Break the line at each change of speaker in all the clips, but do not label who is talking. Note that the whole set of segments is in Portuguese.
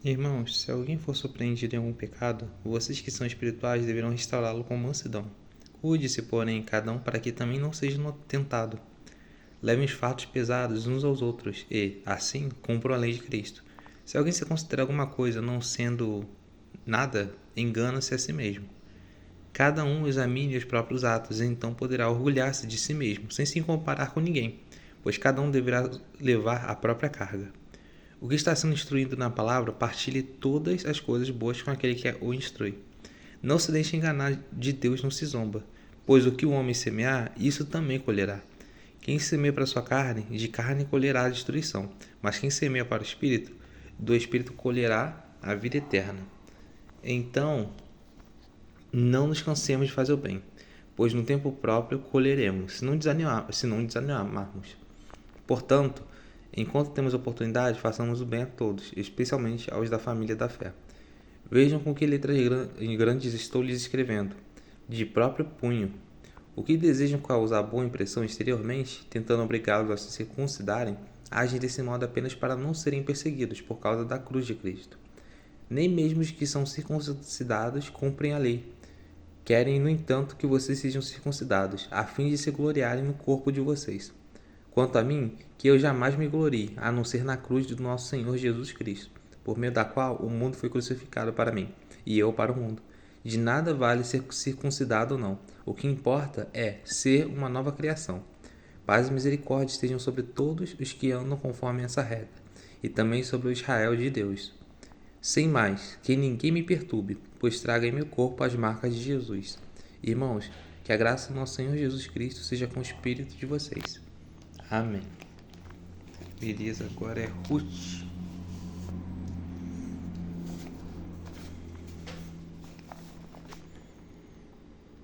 Irmãos, se alguém for surpreendido em algum pecado, vocês que são espirituais deverão restaurá-lo com mansidão. Cuide-se, porém, cada um para que também não seja tentado. Levem os fardos pesados uns aos outros e, assim, cumpram a lei de Cristo. Se alguém se considera alguma coisa não sendo nada, engana-se a si mesmo. Cada um examine os próprios atos e então poderá orgulhar-se de si mesmo, sem se comparar com ninguém, pois cada um deverá levar a própria carga. O que está sendo instruído na palavra, partilhe todas as coisas boas com aquele que o instrui. Não se deixe enganar, de Deus não se zomba, pois o que o homem semear, isso também colherá. Quem semeia para a sua carne, de carne colherá a destruição, mas quem semeia para o Espírito, do Espírito colherá a vida eterna. Então, não nos cansemos de fazer o bem, pois no tempo próprio colheremos, se não desanimarmos. Portanto, enquanto temos oportunidade, façamos o bem a todos, especialmente aos da família da fé. Vejam com que letras grandes estou lhes escrevendo, de próprio punho. O que desejam causar boa impressão exteriormente, tentando obrigá-los a se circuncidarem, agem desse modo apenas para não serem perseguidos por causa da cruz de Cristo. Nem mesmo os que são circuncidados cumprem a lei. Querem, no entanto, que vocês sejam circuncidados, a fim de se gloriarem no corpo de vocês. Quanto a mim, que eu jamais me glorie, a não ser na cruz do nosso Senhor Jesus Cristo, por meio da qual o mundo foi crucificado para mim, e eu para o mundo. De nada vale ser circuncidado ou não. O que importa é ser uma nova criação. Paz e misericórdia estejam sobre todos os que andam conforme essa regra, e também sobre o Israel de Deus. Sem mais, que ninguém me perturbe, pois traga em meu corpo as marcas de Jesus. Irmãos, que a graça do nosso Senhor Jesus Cristo seja com o espírito de vocês. Amém. Beleza, agora é Ruth.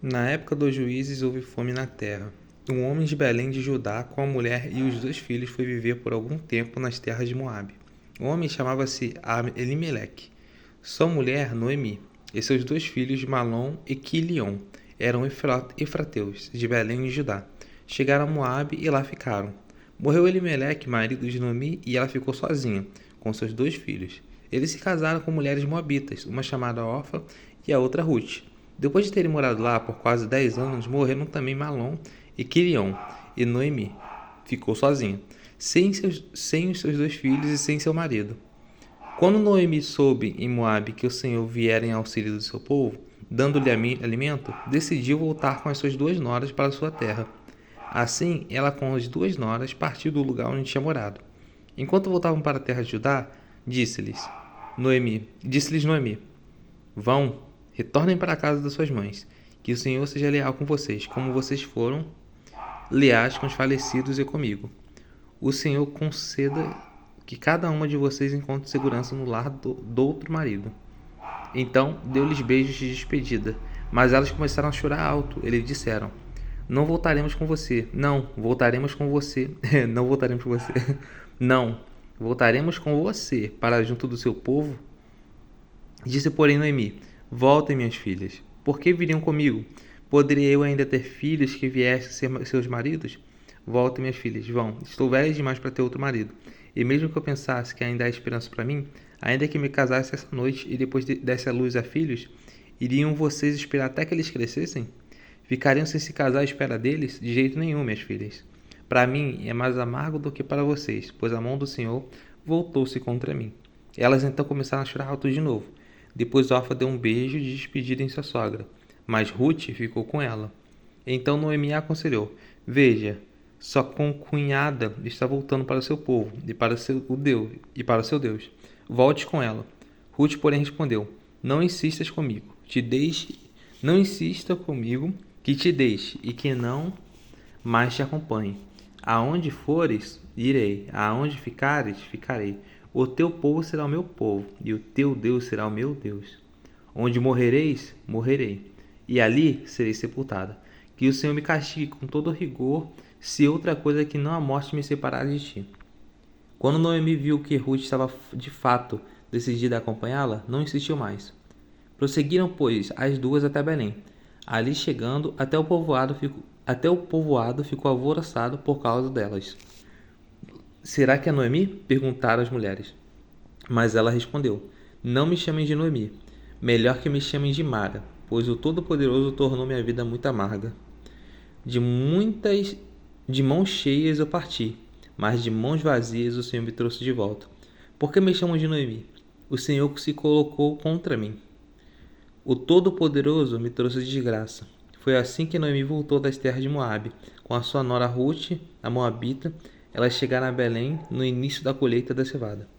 Na época dos juízes houve fome na terra. Um homem de Belém de Judá, com a mulher e os 2 filhos, foi viver por algum tempo nas terras de Moabe. O homem chamava-se Elimeleque. Sua mulher, Noemi, e seus 2 filhos, Malom e Quilion, eram efrateus, de Belém de Judá. Chegaram a Moabe e lá ficaram. Morreu Elimeleque, marido de Noemi, e ela ficou sozinha, com seus 2 filhos. Eles se casaram com mulheres moabitas, uma chamada Orfa e a outra Ruth. Depois de terem morado lá por quase 10 anos, morreram também Malom e Quilion, e Noemi ficou sozinha, sem os seus 2 filhos e sem seu marido. Quando Noemi soube em Moabe que o Senhor viera em auxílio do seu povo, dando-lhe alimento, decidiu voltar com as suas 2 noras para sua terra. Assim, ela com as 2 noras partiu do lugar onde tinha morado. Enquanto voltavam para a terra de Judá, disse-lhes Noemi, vão, retornem para a casa das suas mães, que o Senhor seja leal com vocês, como vocês foram leais com os falecidos e comigo. O Senhor conceda que cada uma de vocês encontre segurança no lar do outro marido. Então deu-lhes beijos de despedida, mas elas começaram a chorar alto. Eles disseram: Não voltaremos com você. Não, voltaremos com você. Não voltaremos com você. Não, voltaremos com você para junto do seu povo. Disse, porém, Noemi: Voltem, minhas filhas. Por que viriam comigo? Poderia eu ainda ter filhos que viessem ser seus maridos? Voltem, minhas filhas, vão. Estou velha demais para ter outro marido. E mesmo que eu pensasse que ainda há esperança para mim, ainda que me casasse essa noite e depois desse à luz a filhos, iriam vocês esperar até que eles crescessem? Ficariam sem se casar à espera deles? De jeito nenhum, minhas filhas. Para mim é mais amargo do que para vocês, pois a mão do Senhor voltou-se contra mim. Elas então começaram a chorar alto de novo. Depois Orfa deu um beijo de despedida em sua sogra, mas Ruth ficou com ela. Então Noemi a aconselhou: Veja, sua concunhada está voltando para o seu povo e para o seu Deus. Volte com ela. Ruth, porém, respondeu: Não insistas comigo, não insista comigo que te deixe e que não mais te acompanhe. Aonde fores, irei; aonde ficares, ficarei. O teu povo será o meu povo, e o teu Deus será o meu Deus. Onde morrereis, morrerei, e ali serei sepultada. Que o Senhor me castigue com todo rigor, se outra coisa que não a morte me separar de ti. Quando Noemi viu que Ruth estava de fato decidida a acompanhá-la, não insistiu mais. Prosseguiram, pois, as 2 até Belém. Ali chegando, até o povoado ficou alvoroçado por causa delas. Será que é Noemi? Perguntaram as mulheres. Mas ela respondeu: Não me chamem de Noemi. Melhor que me chamem de Mara, pois o Todo-Poderoso tornou minha vida muito amarga. De mãos cheias eu parti, mas de mãos vazias o Senhor me trouxe de volta. Por que me chamam de Noemi? O Senhor se colocou contra mim. O Todo-Poderoso me trouxe desgraça. Foi assim que Noemi voltou das terras de Moabe, com a sua nora Ruth, a Moabita. Elas chegaram a Belém no início da colheita da cevada.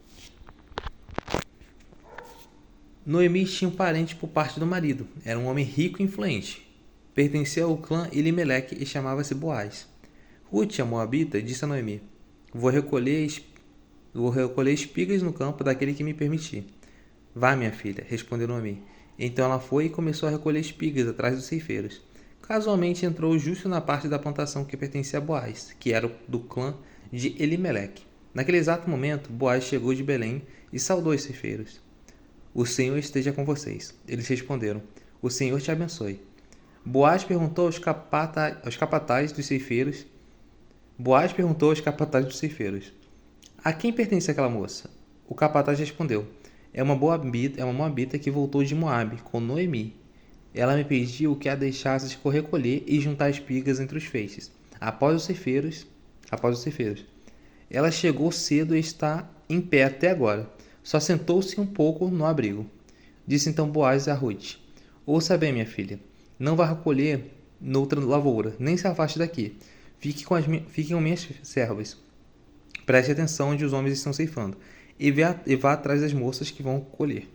Noemi tinha um parente por parte do marido. Era um homem rico e influente. Pertencia ao clã Elimeleque e chamava-se Boaz. Ruth, a Moabita, disse a Noemi: Vou recolher espigas no campo daquele que me permitir. Vá, minha filha, respondeu Noemi. Então ela foi e começou a recolher espigas atrás dos ceifeiros. Casualmente entrou justo na parte da plantação que pertencia a Boaz, que era do clã de Elimeleque. Naquele exato momento, Boaz chegou de Belém e saudou os ceifeiros. O Senhor esteja com vocês. Eles responderam: O Senhor te abençoe. Boaz perguntou aos capatazes dos ceifeiros. A quem pertence aquela moça? O capataz respondeu: É uma moabita que voltou de Moabe, com Noemi. Ela me pediu que a deixasse recolher e juntar espigas entre os feixes, após os ceifeiros. Ela chegou cedo e está em pé até agora. Só sentou-se um pouco no abrigo. Disse então Boaz a Ruth: Ouça bem, minha filha. Não vá recolher noutra lavoura, nem se afaste daqui. Fique com minhas servas. Preste atenção onde os homens estão ceifando, e vá atrás das moças que vão colher.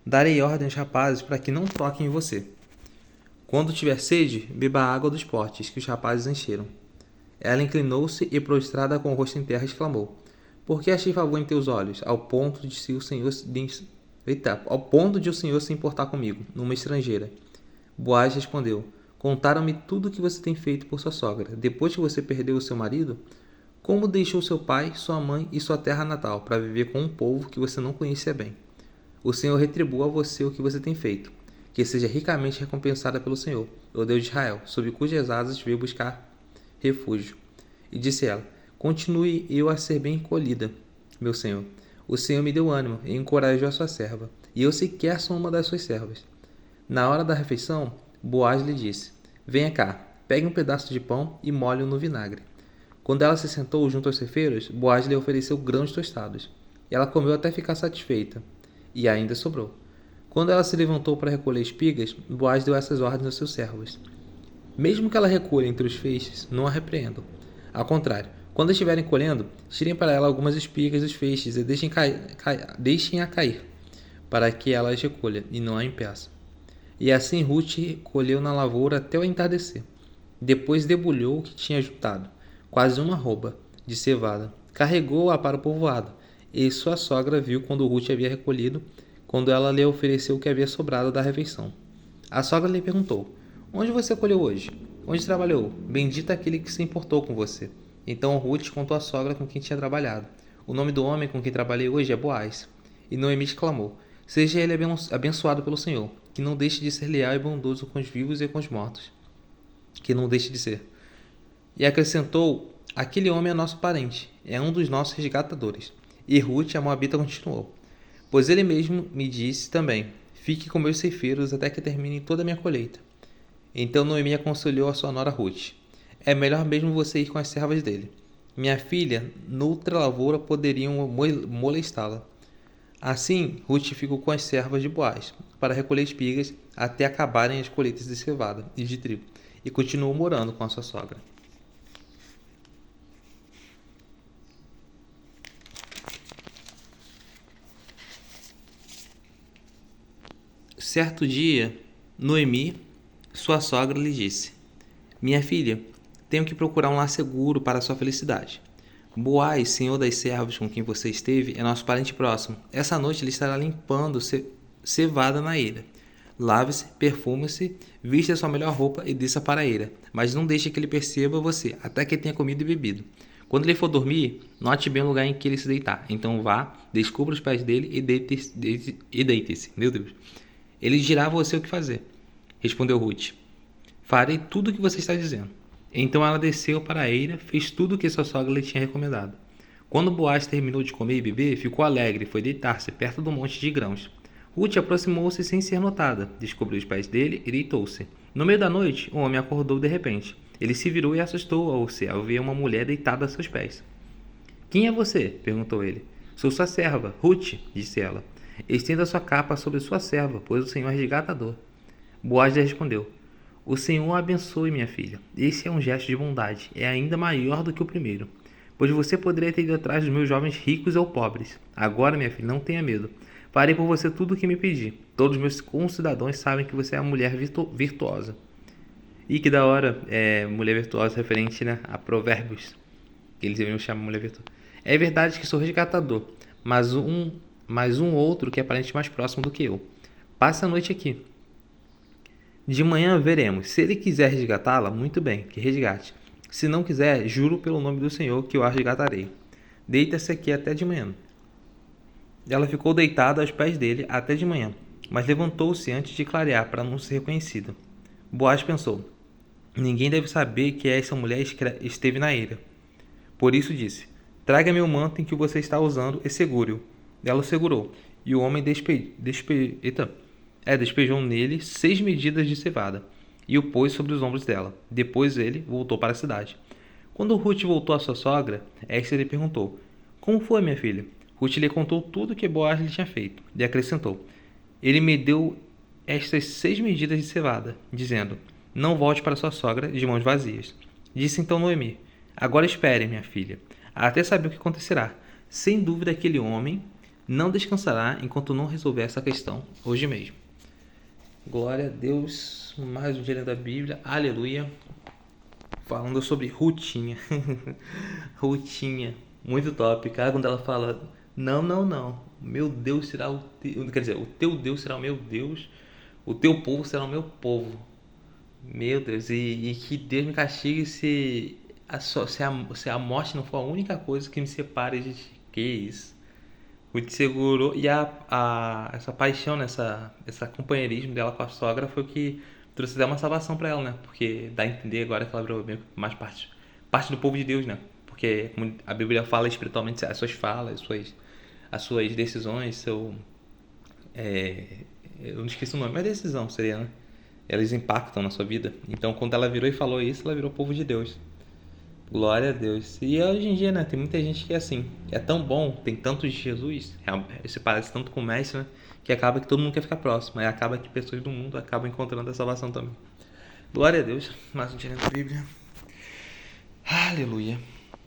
Darei ordem aos rapazes para que não toquem em você. Quando tiver sede, beba a água dos potes que os rapazes encheram. Ela inclinou-se e, prostrada com o rosto em terra, exclamou: Por que achei favor em teus olhos, ao ponto de o Senhor se importar comigo, numa estrangeira? Boaz respondeu: Contaram-me tudo o que você tem feito por sua sogra, depois que você perdeu o seu marido. Como deixou seu pai, sua mãe e sua terra natal para viver com um povo que você não conhecia bem. O Senhor retribua a você o que você tem feito, que seja ricamente recompensada pelo Senhor, o Deus de Israel, sob cujas asas veio buscar refúgio. E disse ela: Continue eu a ser bem colhida, meu senhor. O Senhor me deu ânimo e encorajou a sua serva, e eu sequer sou uma das suas servas. Na hora da refeição, Boaz lhe disse: Venha cá, pegue um pedaço de pão e molhe-o no vinagre. Quando ela se sentou junto aos ceifeiros, Boaz lhe ofereceu grãos tostados. Ela comeu até ficar satisfeita, e ainda sobrou. Quando ela se levantou para recolher espigas, Boaz deu essas ordens aos seus servos: Mesmo que ela recolha entre os feixes, não a repreendam. Ao contrário, quando estiverem colhendo, tirem para ela algumas espigas dos feixes e deixem-a cair, para que ela as recolha e não a impeça. E assim Ruth colheu na lavoura até o entardecer. Depois debulhou o que tinha juntado, quase uma arroba de cevada. Carregou-a para o povoado, e sua sogra viu quando Ruth havia recolhido, quando ela lhe ofereceu o que havia sobrado da refeição. A sogra lhe perguntou: Onde você colheu hoje? Onde trabalhou? Bendito aquele que se importou com você. Então Ruth contou à sogra com quem tinha trabalhado. O nome do homem com quem trabalhei hoje é Boaz. E Noemi exclamou: Seja ele abençoado pelo Senhor, que não deixe de ser leal e bondoso com os vivos e com os mortos. Que não deixe de ser. E acrescentou: Aquele homem é nosso parente, é um dos nossos resgatadores. E Ruth, a Moabita, continuou: Pois ele mesmo me disse também: Fique com meus ceifeiros até que termine toda a minha colheita. Então Noemi aconselhou a sua nora Ruth: É melhor mesmo você ir com as servas dele. Minha filha, noutra lavoura poderiam molestá-la. Assim, Ruth ficou com as servas de Boaz, para recolher espigas até acabarem as colheitas de cevada e de trigo, e continuou morando com a sua sogra. Certo dia, Noemi, sua sogra, lhe disse: Minha filha, tenho que procurar um lar seguro para a sua felicidade. Boaz, senhor das servas com quem você esteve, é nosso parente próximo. Essa noite ele estará limpando cevada na eira. Lave-se, perfume-se, vista sua melhor roupa e desça para a eira. Mas não deixe que ele perceba você, até que tenha comido e bebido. Quando ele for dormir, note bem o lugar em que ele se deitar. Então vá, descubra os pés dele e deite-se. Meu Deus. Ele dirá a você o que fazer. Respondeu Ruth: Farei tudo o que você está dizendo. Então ela desceu para a eira, fez tudo o que sua sogra lhe tinha recomendado. Quando Boaz terminou de comer e beber, ficou alegre e foi deitar-se perto do monte de grãos. Ruth aproximou-se sem ser notada, descobriu os pés dele e deitou-se. No meio da noite, o homem acordou de repente. Ele se virou e assustou-se ao ver uma mulher deitada a seus pés. Quem é você? Perguntou ele. Sou sua serva, Ruth, disse ela. Estenda sua capa sobre sua serva, pois o Senhor é resgatador. Boaz lhe respondeu. O Senhor a abençoe, minha filha. Esse é um gesto de bondade. É ainda maior do que o primeiro. Pois você poderia ter ido atrás dos meus jovens ricos ou pobres. Agora, minha filha, não tenha medo. Farei por você tudo o que me pedir. Todos os meus concidadãos sabem que você é uma mulher virtuosa. E que da hora, mulher virtuosa referente, né, a provérbios. Eles deveriam chamar mulher virtuosa. É verdade que sou resgatador, mas um outro que é parente mais próximo do que eu. Passe a noite aqui. De manhã veremos. Se ele quiser resgatá-la, muito bem, que resgate. Se não quiser, juro pelo nome do Senhor que eu a resgatarei. Deita-se aqui até de manhã. Ela ficou deitada aos pés dele até de manhã, mas levantou-se antes de clarear para não ser reconhecida. Boaz pensou: ninguém deve saber que essa mulher esteve na ilha. Por isso disse: traga-me o manto em que você está usando e segure-o. Ela o segurou, e o homem despejou nele 6 medidas de cevada e o pôs sobre os ombros dela. Depois ele voltou para a cidade. Quando Ruth voltou à sua sogra, esta lhe perguntou: como foi, minha filha? Ruth lhe contou tudo o que Boaz lhe tinha feito, e acrescentou: ele me deu estas 6 medidas de cevada, dizendo: não volte para sua sogra de mãos vazias. Disse então Noemi: agora espere, minha filha, até saber o que acontecerá. Sem dúvida aquele homem não descansará enquanto não resolver essa questão hoje mesmo. Glória a Deus, mais um dia da Bíblia, aleluia. Falando sobre Rutinha. Rutinha, muito top, cara, quando ela fala: não, meu Deus será o teu, quer dizer, o teu Deus será o meu Deus, o teu povo será o meu povo. Meu Deus, e que Deus me castigue se a morte não for a única coisa que me separe de ti. Que isso? Ruth segurou, e essa paixão, essa companheirismo dela com a sogra foi o que trouxe até uma salvação para ela, né? Porque dá a entender agora que ela virou meio que mais parte do povo de Deus, né? Porque como a Bíblia fala espiritualmente, as suas falas, as suas decisões, eu não esqueci o nome, mas decisão seria, né? Elas impactam na sua vida. Então, quando ela virou e falou isso, ela virou povo de Deus. Glória a Deus. E hoje em dia, né, tem muita gente que é assim, é tão bom, tem tanto de Jesus, se parece tanto com o Mestre, né, que acaba que todo mundo quer ficar próximo, aí acaba que pessoas do mundo acabam encontrando a salvação também. Glória a Deus, mais um dia da Bíblia. Aleluia.